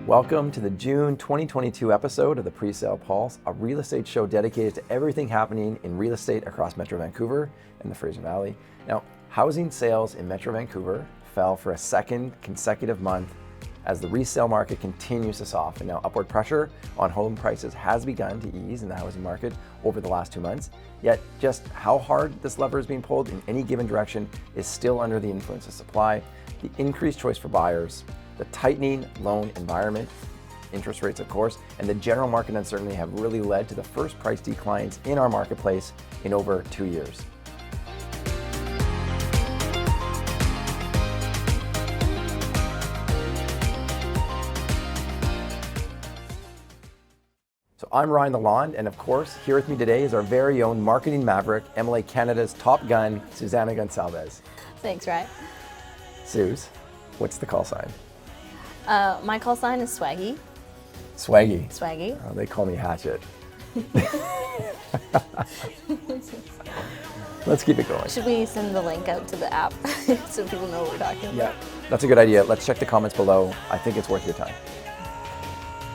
Welcome to the June 2022 episode of the Pre-sale Pulse, a real estate show dedicated to everything happening in real estate across Metro Vancouver and the Fraser Valley. Now, housing sales in Metro Vancouver fell for a second consecutive month as the resale market continues to soften. Now, upward pressure on home prices has begun to ease in the housing market over the last 2 months, yet just how hard this lever is being pulled in any given direction is still under the influence of supply, the increased choice for buyers, the tightening loan environment, interest rates of course, and the general market uncertainty have really led to the first price declines in our marketplace in over 2 years. So I'm Ryan Lalonde, and of course, here with me today is our very own marketing maverick, MLA Canada's top gun, Susana Gonçalves. Thanks, Ryan. Suze, what's the call sign? My call sign is Swaggy. Swaggy. Swaggy. Oh, they call me Hatchet. Let's keep it going. Should we send the link out to the app so people know what we're talking about? Yeah, that's a good idea. Let's check the comments below. I think it's worth your time.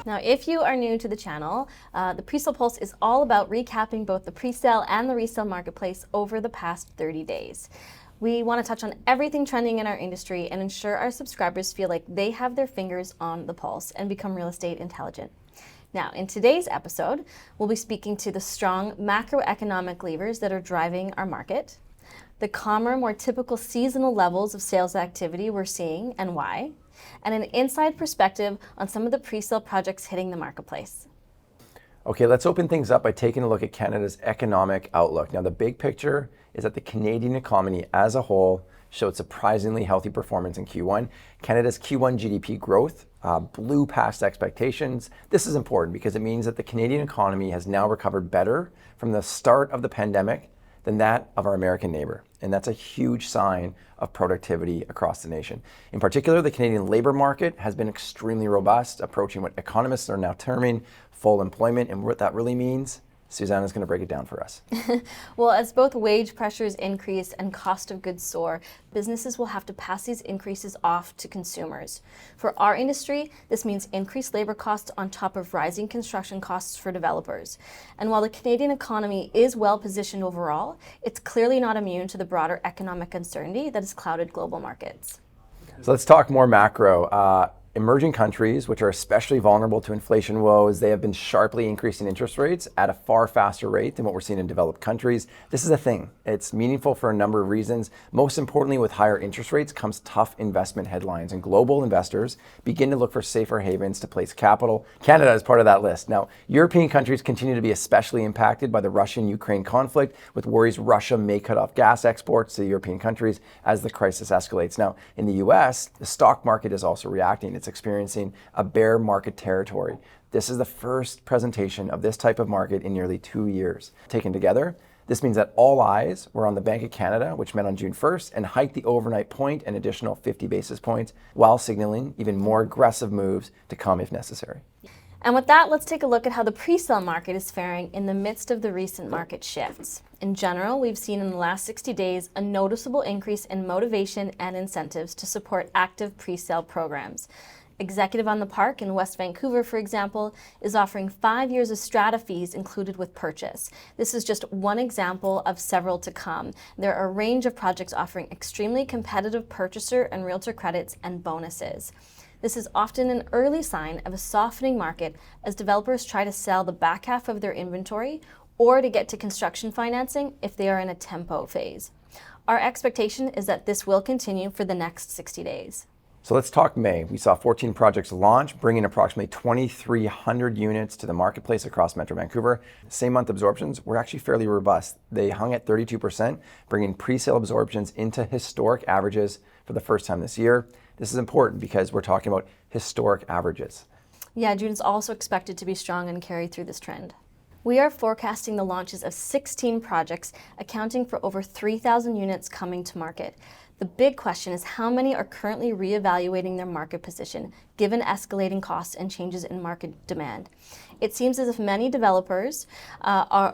Now, if you are new to the channel, the Pre-sale Pulse is all about recapping both the pre-sale and the resale marketplace over the past 30 days. We want to touch on everything trending in our industry and ensure our subscribers feel like they have their fingers on the pulse and become real estate intelligent. Now, in today's episode, we'll be speaking to the strong macroeconomic levers that are driving our market, the calmer, more typical seasonal levels of sales activity we're seeing and why, and an inside perspective on some of the pre-sale projects hitting the marketplace. Okay, let's open things up by taking a look at Canada's economic outlook. Now, the big picture is that the Canadian economy as a whole showed surprisingly healthy performance in Q1. Canada's Q1 GDP growth blew past expectations. This is important because it means that the Canadian economy has now recovered better from the start of the pandemic than that of our American neighbor. And that's a huge sign of productivity across the nation. In particular, the Canadian labor market has been extremely robust, approaching what economists are now terming full employment. And what that really means, Susanna's going to break it down for us. Well, as both wage pressures increase and cost of goods soar, businesses will have to pass these increases off to consumers. For our industry, this means increased labor costs on top of rising construction costs for developers. And while the Canadian economy is well positioned overall, it's clearly not immune to the broader economic uncertainty that has clouded global markets. So let's talk more macro. Emerging countries, which are especially vulnerable to inflation woes, they have been sharply increasing interest rates at a far faster rate than what we're seeing in developed countries. This is a thing. It's meaningful for a number of reasons. Most importantly, with higher interest rates comes tough investment headlines, and global investors begin to look for safer havens to place capital. Canada is part of that list. Now, European countries continue to be especially impacted by the Russian-Ukraine conflict, with worries Russia may cut off gas exports to European countries as the crisis escalates. Now, in the US, the stock market is also reacting. It's experiencing a bear market territory. This is the first presentation of this type of market in nearly 2 years. Taken together, this means that all eyes were on the Bank of Canada, which met on June 1st and hiked the overnight point an additional 50 basis points, while signaling even more aggressive moves to come if necessary. And with that, let's take a look at how the pre-sale market is faring in the midst of the recent market shifts. In general, we've seen in the last 60 days a noticeable increase in motivation and incentives to support active pre-sale programs. Executive on the Park in West Vancouver, for example, is offering 5 years of strata fees included with purchase. This is just one example of several to come. There are a range of projects offering extremely competitive purchaser and realtor credits and bonuses. This is often an early sign of a softening market as developers try to sell the back half of their inventory or to get to construction financing if they are in a tempo phase. Our expectation is that this will continue for the next 60 days. So let's talk May. We saw 14 projects launch, bringing approximately 2,300 units to the marketplace across Metro Vancouver. Same month absorptions were actually fairly robust. They hung at 32%, bringing pre-sale absorptions into historic averages for the first time this year. This is important because we're talking about historic averages. Yeah, June is also expected to be strong and carry through this trend. We are forecasting the launches of 16 projects, accounting for over 3,000 units coming to market. The big question is how many are currently reevaluating their market position given escalating costs and changes in market demand. It seems as if many developers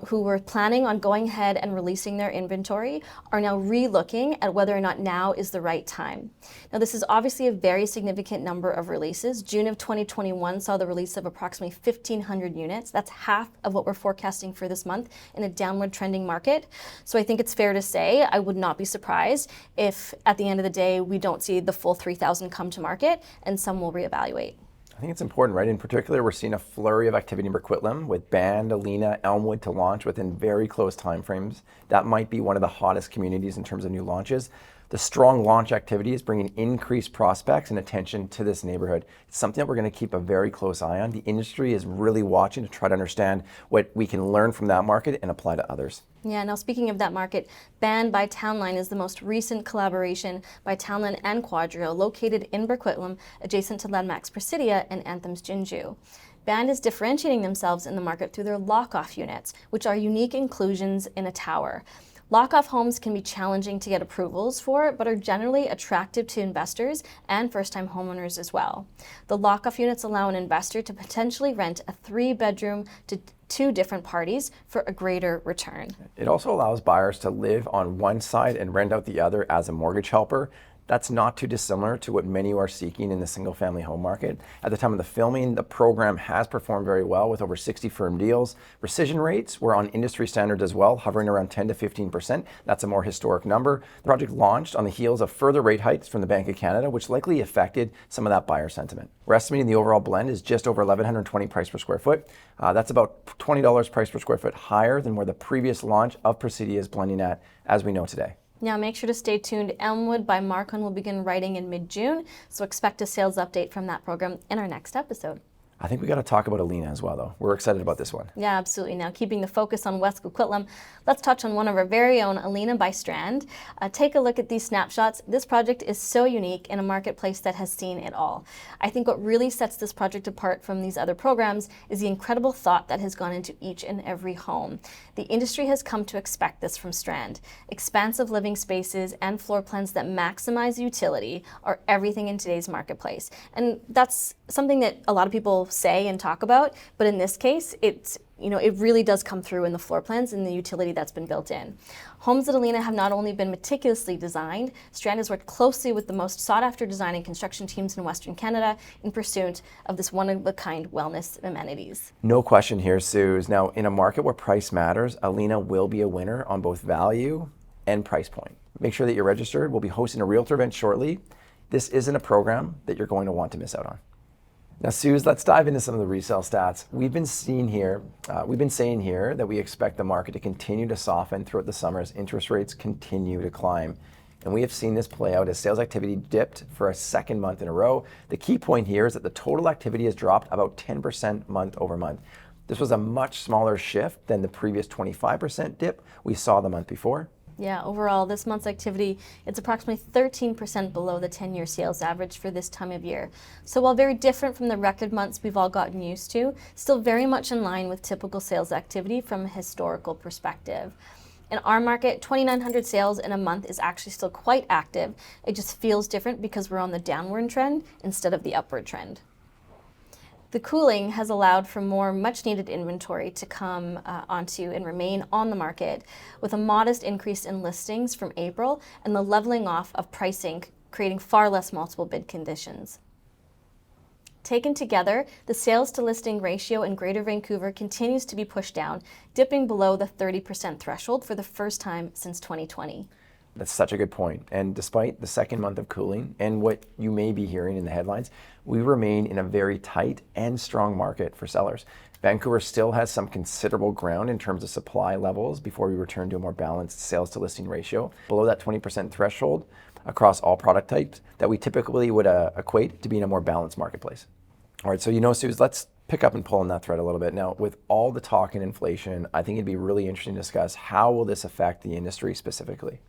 who were planning on going ahead and releasing their inventory are now re-looking at whether or not now is the right time. Now, this is obviously a very significant number of releases. June of 2021 saw the release of approximately 1,500 units. That's half of what we're forecasting for this month in a downward trending market. So I think it's fair to say I would not be surprised if at the end of the day we don't see the full 3,000 come to market and some will reevaluate. I think it's important, right? In particular, we're seeing a flurry of activity in Burquitlam with Band, Alina, Elmwood to launch within very close timeframes. That might be one of the hottest communities in terms of new launches. The strong launch activity is bringing increased prospects and attention to this neighborhood. It's something that we're going to keep a very close eye on. The industry is really watching to try to understand what we can learn from that market and apply to others. Yeah, now speaking of that market, Band by Townline is the most recent collaboration by Townline and Quadrio located in Burquitlam, adjacent to Landmax Presidia and Anthem's Jinju. Band is differentiating themselves in the market through their lock-off units, which are unique inclusions in a tower. Lock-off homes can be challenging to get approvals for, but are generally attractive to investors and first-time homeowners as well. The lock-off units allow an investor to potentially rent a 3-bedroom to 2 different parties for a greater return. It also allows buyers to live on one side and rent out the other as a mortgage helper. That's not too dissimilar to what many are seeking in the single-family home market. At the time of the filming, the program has performed very well with over 60 firm deals. Rescission rates were on industry standards as well, hovering around 10 to 15%. That's a more historic number. The project launched on the heels of further rate hikes from the Bank of Canada, which likely affected some of that buyer sentiment. We're estimating the overall blend is just over $1,120 price per square foot. That's about $20 price per square foot higher than where the previous launch of Presidia is blending at, as we know today. Now make sure to stay tuned. Elmwood by Marcon will begin writing in mid-June, so expect a sales update from that program in our next episode. I think we got to talk about Alina as well, though. We're excited about this one. Yeah, absolutely. Now, keeping the focus on West Coquitlam, let's touch on one of our very own, Alina by Strand. Take a look at these snapshots. This project is so unique in a marketplace that has seen it all. I think what really sets this project apart from these other programs is the incredible thought that has gone into each and every home. The industry has come to expect this from Strand. Expansive living spaces and floor plans that maximize utility are everything in today's marketplace. And that's something that a lot of people say and talk about, but in this case, it really does come through in the floor plans and the utility that's been built in. Homes at Alina have not only been meticulously designed, Strand has worked closely with the most sought-after design and construction teams in Western Canada in pursuit of this one-of-a-kind wellness amenities. No question here, Suze. Now, in a market where price matters, Alina will be a winner on both value and price point. Make sure that you're registered. We'll be hosting a realtor event shortly. This isn't a program that you're going to want to miss out on. Now, Suze, let's dive into some of the resale stats. We've been saying here that we expect the market to continue to soften throughout the summer as interest rates continue to climb. And we have seen this play out as sales activity dipped for a second month in a row. The key point here is that the total activity has dropped about 10% month over month. This was a much smaller shift than the previous 25% dip we saw the month before. Yeah, overall, this month's activity, it's approximately 13% below the 10-year sales average for this time of year. So while very different from the record months we've all gotten used to, still very much in line with typical sales activity from a historical perspective. In our market, 2,900 sales in a month is actually still quite active. It just feels different because we're on the downward trend instead of the upward trend. The cooling has allowed for more much-needed inventory to come onto and remain on the market, with a modest increase in listings from April and the leveling off of pricing, creating far less multiple bid conditions. Taken together, the sales to listing ratio in Greater Vancouver continues to be pushed down, dipping below the 30% threshold for the first time since 2020. That's such a good point. And despite the second month of cooling and what you may be hearing in the headlines, we remain in a very tight and strong market for sellers. Vancouver still has some considerable ground in terms of supply levels before we return to a more balanced sales to listing ratio, below that 20% threshold across all product types that we typically would equate to being a more balanced marketplace. All right, so Suze, let's pick up and pull on that thread a little bit. Now, with all the talk in inflation, I think it'd be really interesting to discuss how will this affect the industry specifically.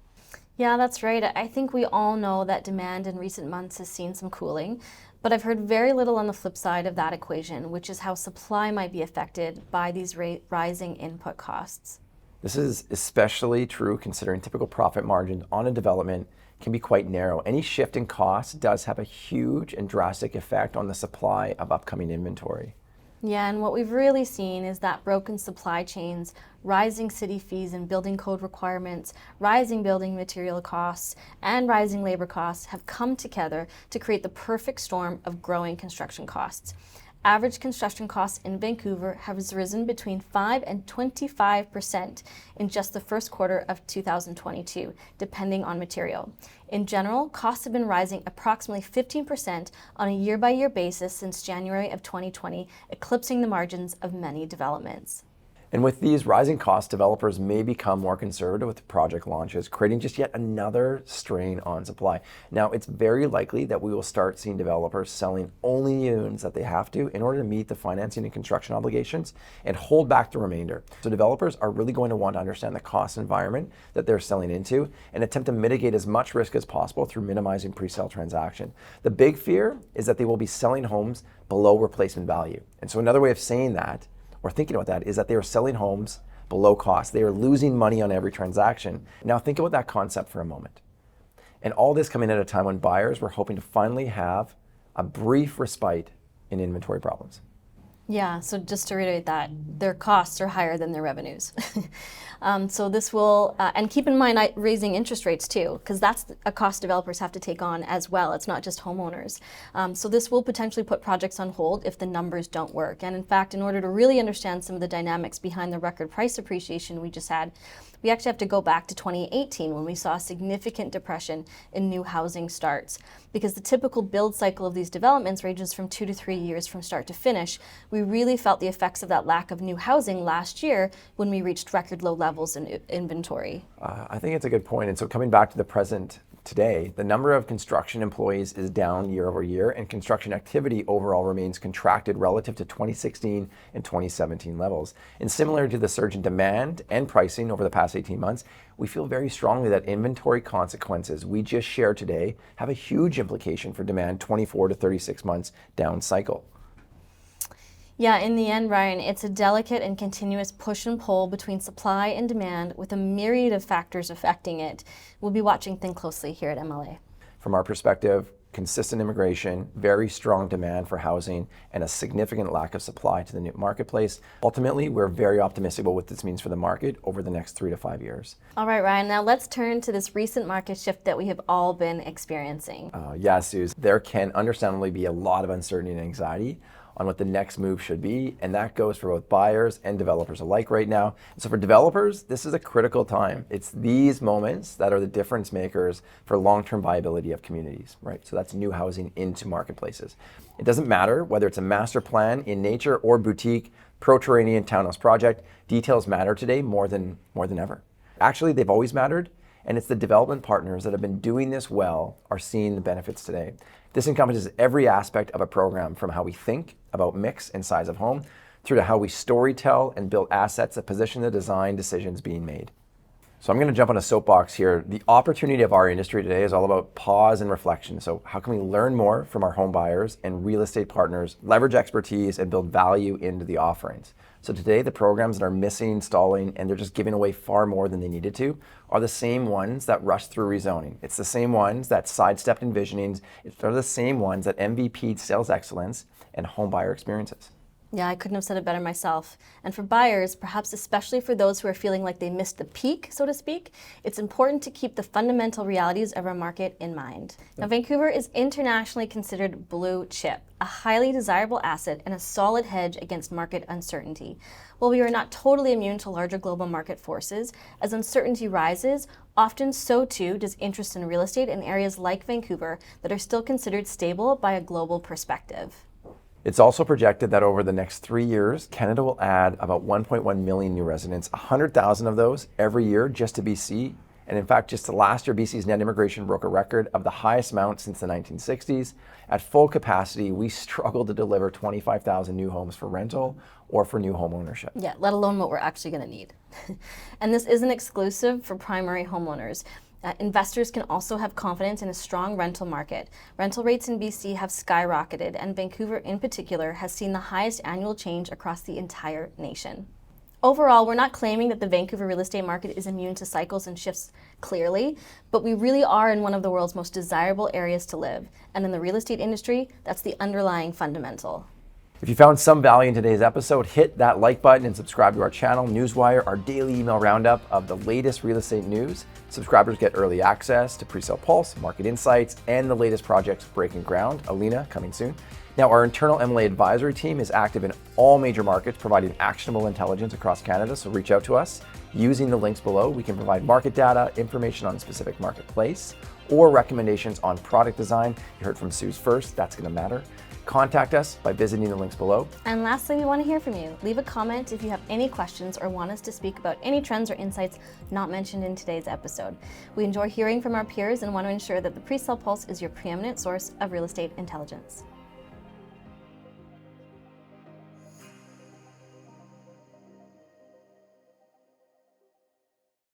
Yeah, that's right. I think we all know that demand in recent months has seen some cooling, but I've heard very little on the flip side of that equation, which is how supply might be affected by these rising input costs. This is especially true considering typical profit margins on a development can be quite narrow. Any shift in cost does have a huge and drastic effect on the supply of upcoming inventory. Yeah, and what we've really seen is that broken supply chains, rising city fees and building code requirements, rising building material costs, and rising labor costs have come together to create the perfect storm of growing construction costs. Average construction costs in Vancouver have risen between 5 and 25% in just the first quarter of 2022, depending on material. In general, costs have been rising approximately 15% on a year-by-year basis since January of 2020, eclipsing the margins of many developments. And with these rising costs, developers may become more conservative with project launches, creating just yet another strain on supply. Now, it's very likely that we will start seeing developers selling only units that they have to in order to meet the financing and construction obligations and hold back the remainder. So developers are really going to want to understand the cost environment that they're selling into and attempt to mitigate as much risk as possible through minimizing pre-sale transaction. The big fear is that they will be selling homes below replacement value. And so another way of saying that, or thinking about that, is that they are selling homes below cost. They are losing money on every transaction. Now think about that concept for a moment. And all this coming at a time when buyers were hoping to finally have a brief respite in inventory problems. Yeah, so just to reiterate that, their costs are higher than their revenues. So this will, and keep in mind raising interest rates too, because that's a cost developers have to take on as well. It's not just homeowners. So this will potentially put projects on hold if the numbers don't work. And in fact, in order to really understand some of the dynamics behind the record price appreciation we just had, we actually have to go back to 2018 when we saw a significant depression in new housing starts. Because the typical build cycle of these developments ranges from 2 to 3 years from start to finish, we really felt the effects of that lack of new housing last year when we reached record low levels in inventory. I think it's a good point. And so coming back to the present today, the number of construction employees is down year over year, and construction activity overall remains contracted relative to 2016 and 2017 levels. And similar to the surge in demand and pricing over the past 18 months, we feel very strongly that inventory consequences we just shared today have a huge implication for demand 24 to 36 months down cycle. Yeah, in the end, Ryan, it's a delicate and continuous push and pull between supply and demand with a myriad of factors affecting it. We'll be watching things closely here at MLA. From our perspective, consistent immigration, very strong demand for housing, and a significant lack of supply to the new marketplace. Ultimately, we're very optimistic about what this means for the market over the next 3 to 5 years. All right, Ryan, now let's turn to this recent market shift that we have all been experiencing. Yeah, Suze, there can understandably be a lot of uncertainty and anxiety on what the next move should be, and that goes for both buyers and developers alike right now. So for developers, this is a critical time. It's these moments that are the difference makers for long-term viability of communities, right? So that's new housing into marketplaces. It doesn't matter whether it's a master plan in nature or boutique, pro-Terranean townhouse project, details matter today more than ever. Actually, they've always mattered, and it's the development partners that have been doing this well are seeing the benefits today. This encompasses every aspect of a program, from how we think about mix and size of home, through to how we storytell and build assets that position the design decisions being made. So I'm going to jump on a soapbox here. The opportunity of our industry today is all about pause and reflection. So how can we learn more from our home buyers and real estate partners, leverage expertise, and build value into the offerings? So today, the programs that are missing, stalling, and they're just giving away far more than they needed to are the same ones that rushed through rezoning. It's the same ones that sidestepped envisionings. They're the same ones that MVP'd sales excellence and home buyer experiences. Yeah, I couldn't have said it better myself. And for buyers, perhaps especially for those who are feeling like they missed the peak, so to speak, it's important to keep the fundamental realities of our market in mind. Now, Vancouver is internationally considered blue chip, a highly desirable asset and a solid hedge against market uncertainty. While we are not totally immune to larger global market forces, as uncertainty rises, often so too does interest in real estate in areas like Vancouver that are still considered stable by a global perspective. It's also projected that over the next 3 years, Canada will add about 1.1 million new residents, 100,000 of those every year just to BC. And in fact, just last year, BC's net immigration broke a record of the highest amount since the 1960s. At full capacity, we struggle to deliver 25,000 new homes for rental or for new home ownership. Yeah, let alone what we're actually going to need. And this isn't exclusive for primary homeowners. Investors can also have confidence in a strong rental market. Rental rates in BC have skyrocketed, and Vancouver in particular has seen the highest annual change across the entire nation. Overall, we're not claiming that the Vancouver real estate market is immune to cycles and shifts clearly, but we really are in one of the world's most desirable areas to live. And in the real estate industry, that's the underlying fundamental. If you found some value in today's episode, hit that like button and subscribe to our channel, Newswire, our daily email roundup of the latest real estate news. Subscribers get early access to Pre-sale Pulse, market insights, and the latest projects breaking ground. Alina, coming soon. Now, our internal MLA advisory team is active in all major markets, providing actionable intelligence across Canada, so reach out to us. Using the links below, we can provide market data, information on a specific marketplace, or recommendations on product design. You heard from Suze first, that's gonna matter. Contact us by visiting the links below. And lastly, we want to hear from you. Leave a comment if you have any questions or want us to speak about any trends or insights not mentioned in today's episode. We enjoy hearing from our peers and want to ensure that the Pre-sale Pulse is your preeminent source of real estate intelligence.